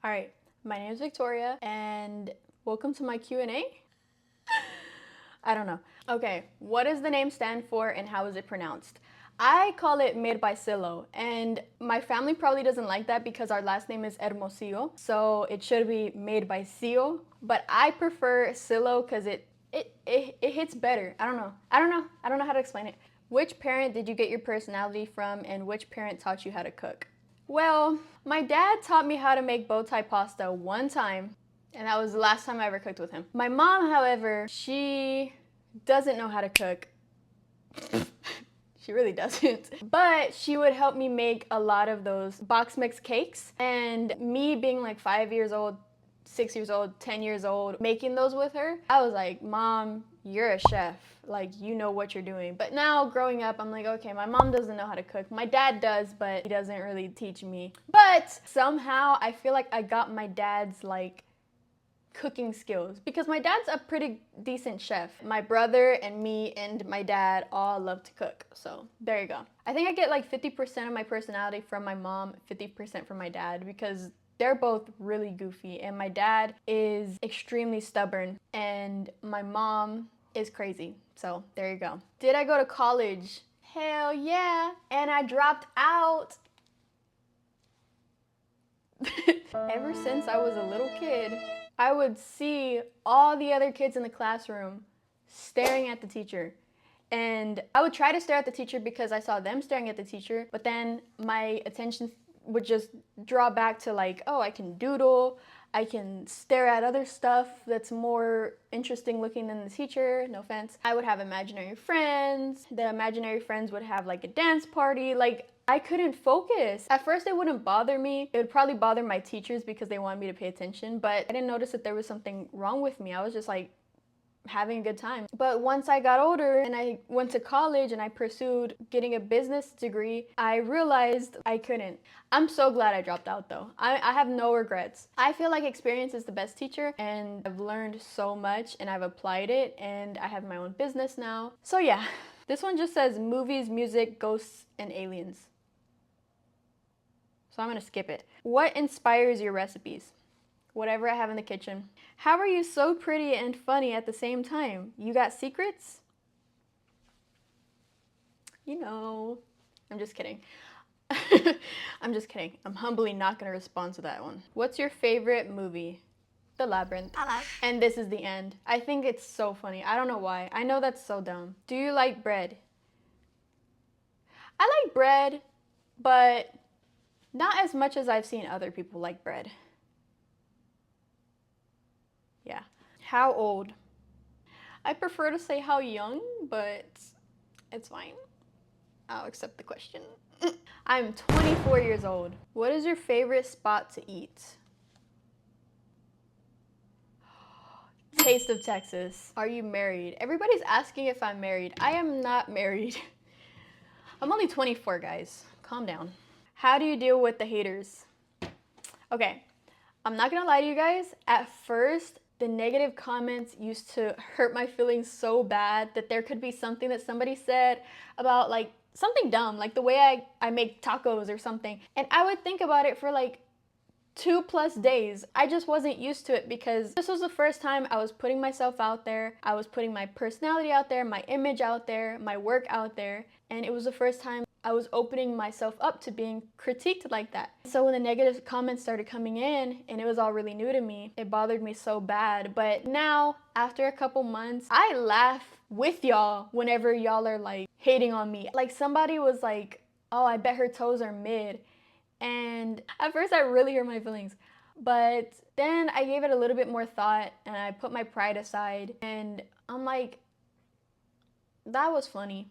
All right, my name is Victoria, and welcome to my Q&A. I don't know. Okay, what does the name stand for and how is it pronounced? I call it Mirbaisillo, and my family probably doesn't like that because our last name is Hermosillo, so it should be Mirbaisillo, but I prefer Sillo because it hits better. I don't know. I don't know how to explain it. Which parent did you get your personality from, and which parent taught you how to cook? Well, my dad taught me how to make bow tie pasta one time, and that was the last time I ever cooked with him. My mom, however, she doesn't know how to cook. She really doesn't. But she would help me make a lot of those box mix cakes. And me being like 5 years old, 6 years old, 10 years old, making those with her, I was like, Mom, you're a chef. Like, you know what you're doing. But now growing up, I'm like, okay, my mom doesn't know how to cook. My dad does, but he doesn't really teach me. But somehow I feel like I got my dad's like cooking skills because my dad's a pretty decent chef. My brother and me and my dad all love to cook. So there you go. I think I get like 50% of my personality from my mom, 50% from my dad because they're both really goofy, and my dad is extremely stubborn and my mom is crazy. So there you go. Did I go to college? Hell yeah. And I dropped out. Ever since I was a little kid, I would see all the other kids in the classroom staring at the teacher. And I would try to stare at the teacher because I saw them staring at the teacher, but then my attention would just draw back to like, oh, I can doodle, I can stare at other stuff that's more interesting looking than the teacher, no offense. I would have imaginary friends. The imaginary friends would have like a dance party. Like, I couldn't focus. At first it wouldn't bother me. It would probably bother my teachers because they wanted me to pay attention, but I didn't notice that there was something wrong with me. I was just like having a good time. But once I got older and I went to college and I pursued getting a business degree, I realized I couldn't. I'm so glad I dropped out though. I have no regrets. I feel like experience is the best teacher, and I've learned so much and I've applied it, and I have my own business now. So yeah, this one just says movies, music, ghosts, and aliens. So I'm gonna skip it. What inspires your recipes? Whatever I have in the kitchen. How are you so pretty and funny at the same time? You got secrets? You know, I'm just kidding. I'm just kidding. I'm humbly not gonna respond to that one. What's your favorite movie? The Labyrinth. And this is the end. I think it's so funny. I don't know why. I know that's so dumb. Do you like bread? I like bread, but not as much as I've seen other people like bread. Yeah. How old? I prefer to say how young, but it's fine. I'll accept the question. I'm 24 years old. What is your favorite spot to eat? Taste of Texas. Are you married? Everybody's asking if I'm married. I am not married. I'm only 24, guys. Calm down. How do you deal with the haters? Okay, I'm not gonna lie to you guys. At first, the negative comments used to hurt my feelings so bad that there could be something that somebody said about like something dumb, like the way I make tacos or something. And I would think about it for like 2+ days. I just wasn't used to it because this was the first time I was putting myself out there. I was putting my personality out there, my image out there, my work out there. And it was the first time I was opening myself up to being critiqued like that. So when the negative comments started coming in and it was all really new to me, it bothered me so bad. But now, after a couple months, I laugh with y'all whenever y'all are like hating on me. Like somebody was like, oh, I bet her toes are mid. And at first I really hurt my feelings. But then I gave it a little bit more thought and I put my pride aside and I'm like, that was funny.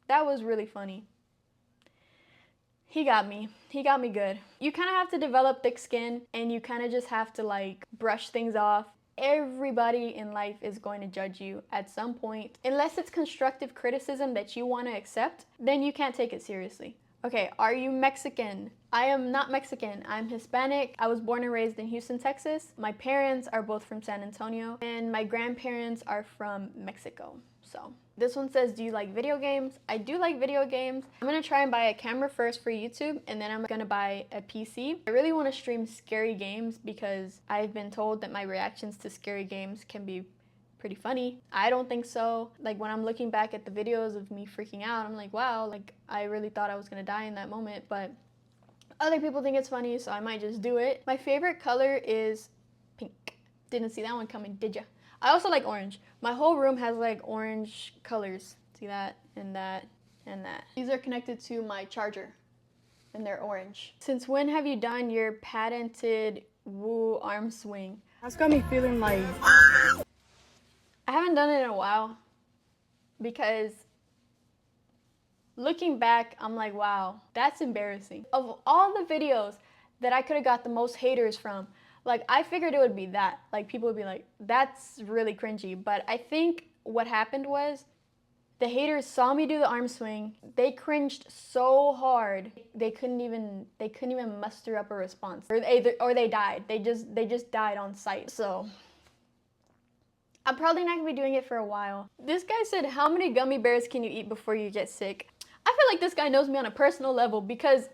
That was really funny. He got me. He got me good. You kind of have to develop thick skin and you kind of just have to like brush things off. Everybody in life is going to judge you at some point. Unless it's constructive criticism that you want to accept, then you can't take it seriously. Okay, are you Mexican? I am not Mexican. I'm Hispanic. I was born and raised in Houston, Texas. My parents are both from San Antonio and my grandparents are from Mexico. So This one says, do you like video games? I do like video games. I'm gonna try and buy a camera first for YouTube, and then I'm gonna buy a PC. I really wanna stream scary games because I've been told that my reactions to scary games can be pretty funny. I don't think so. Like when I'm looking back at the videos of me freaking out, I'm like, wow, like I really thought I was gonna die in that moment, but other people think it's funny, so I might just do it. My favorite color is pink. Didn't see that one coming, did ya? I also like orange. My whole room has like orange colors. See that, and that, and that. These are connected to my charger, and they're orange. Since when have you done your patented woo arm swing? That's got me feeling like... I haven't done it in a while because looking back, I'm like, wow, that's embarrassing. Of all the videos that I could have got the most haters from, like I figured it would be that. Like people would be like, that's really cringy. But I think what happened was the haters saw me do the arm swing. They cringed so hard they couldn't even muster up a response, or they died. They just died on sight. So I'm probably not gonna be doing it for a while. This guy said, how many gummy bears can you eat before you get sick? I feel like this guy knows me on a personal level because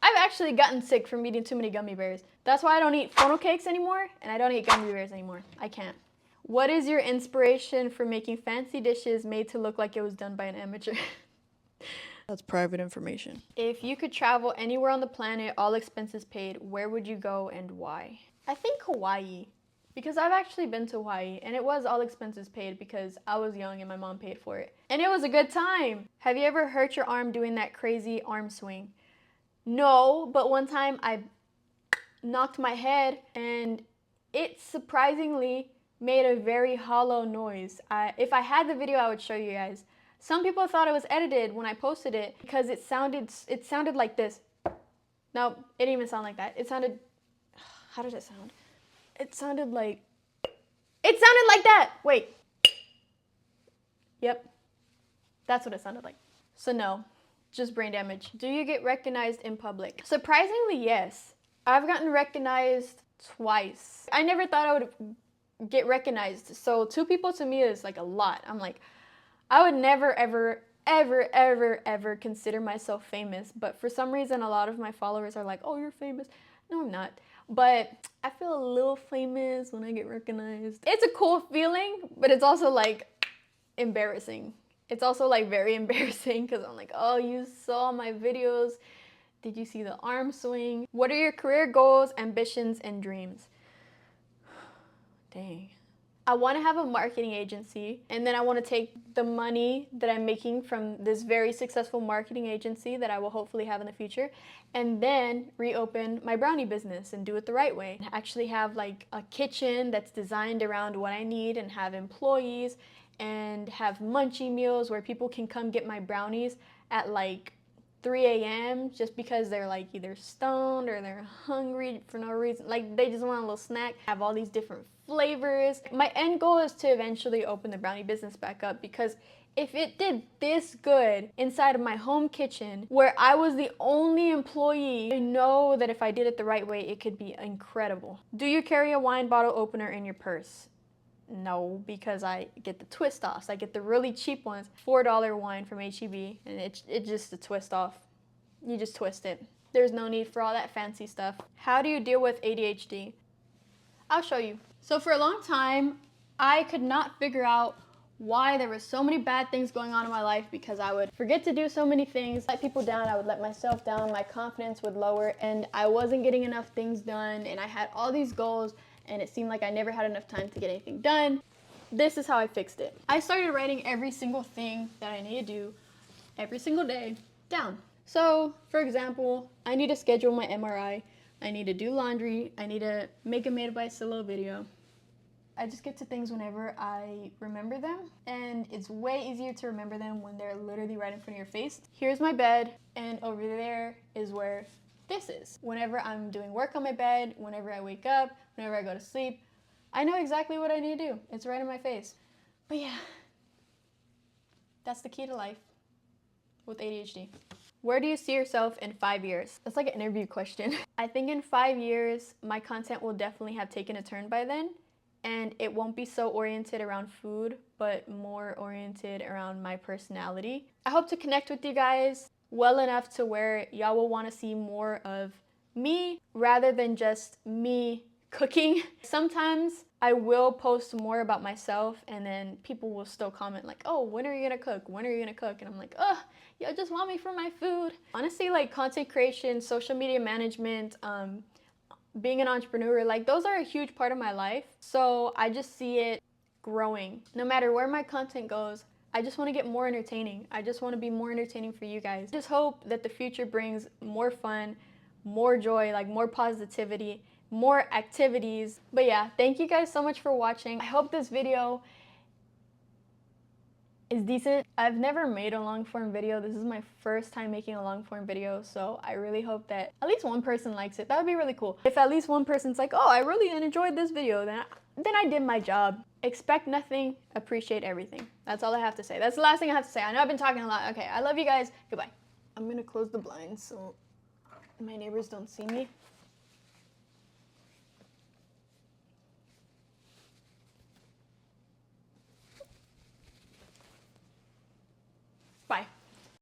I've actually gotten sick from eating too many gummy bears. That's why I don't eat funnel cakes anymore, and I don't eat gummy bears anymore. I can't. What is your inspiration for making fancy dishes made to look like it was done by an amateur? That's private information. If you could travel anywhere on the planet, all expenses paid, where would you go and why? I think Hawaii. Because I've actually been to Hawaii, and it was all expenses paid because I was young and my mom paid for it. And it was a good time. Have you ever hurt your arm doing that crazy arm swing? No, but one time I knocked my head and it surprisingly made a very hollow noise. If I had the video, I would show you guys. Some people thought it was edited when I posted it because it sounded like this. No, it didn't even sound like that. It sounded, how did it sound? It sounded like that. Wait. Yep. That's what it sounded like. So no, just brain damage. Do you get recognized in public? Surprisingly, yes. I've gotten recognized twice. I never thought I would get recognized. So 2 people to me is like a lot. I'm like, I would never, ever, ever, ever, ever consider myself famous. But for some reason, a lot of my followers are like, oh, you're famous. No, I'm not. But I feel a little famous when I get recognized. It's a cool feeling, but it's also like embarrassing. It's also like very embarrassing because I'm like, oh, you saw my videos. Did you see the arm swing? What are your career goals, ambitions, and dreams? Dang. I want to have a marketing agency, and then I want to take the money that I'm making from this very successful marketing agency that I will hopefully have in the future, and then reopen my brownie business and do it the right way. Actually have like a kitchen that's designed around what I need and have employees and have munchie meals where people can come get my brownies at like 3 a.m. just because they're like either stoned or they're hungry for no reason. Like they just want a little snack. Have all these different flavors. My end goal is to eventually open the brownie business back up because if it did this good inside of my home kitchen where I was the only employee, I know that if I did it the right way, it could be incredible. Do you carry a wine bottle opener in your purse? No, because I get the twist offs. I get the really cheap ones. $4 wine from H-E-B, and it's just a twist off. You just twist it. There's no need for all that fancy stuff. How do you deal with ADHD? I'll show you. So for a long time, I could not figure out why there were so many bad things going on in my life because I would forget to do so many things, let people down, I would let myself down, my confidence would lower, and I wasn't getting enough things done, and I had all these goals, and it seemed like I never had enough time to get anything done. This is how I fixed it. I started writing every single thing that I need to do every single day down. So, for example, I need to schedule my MRI, I need to do laundry, I need to make a Made by Solo video. I just get to things whenever I remember them, and it's way easier to remember them when they're literally right in front of your face. Here's my bed, and over there is where this is. Whenever I'm doing work on my bed, whenever I wake up, whenever I go to sleep, I know exactly what I need to do. It's right in my face. But yeah, that's the key to life with ADHD. Where do you see yourself in 5 years? That's like an interview question. I think in 5 years, my content will definitely have taken a turn by then. and it won't be so oriented around food, but more oriented around my personality. I hope to connect with you guys well enough to where y'all will want to see more of me rather than just me cooking. Sometimes I will post more about myself and then people will still comment like, oh, when are you gonna cook? When are you gonna cook? And I'm like, oh, y'all just want me for my food. Honestly, like content creation, social media management, being an entrepreneur, like those are a huge part of my life. So I just see it growing. No matter where my content goes, I just want to get more entertaining. I just want to be more entertaining for you guys. Just hope that the future brings more fun, more joy, like more positivity, more activities. But yeah, thank you guys so much for watching. I hope this video is decent. I've never made a long form video. This is my first time making a long form video, so I really hope that at least one person likes it. That would be really cool. If at least one person's like, oh, I really enjoyed this video, then I did my job. Expect nothing, appreciate everything. That's all I have to say. That's the last thing I have to say. I know I've been talking a lot. Okay, I love you guys. Goodbye. I'm gonna close the blinds so my neighbors don't see me.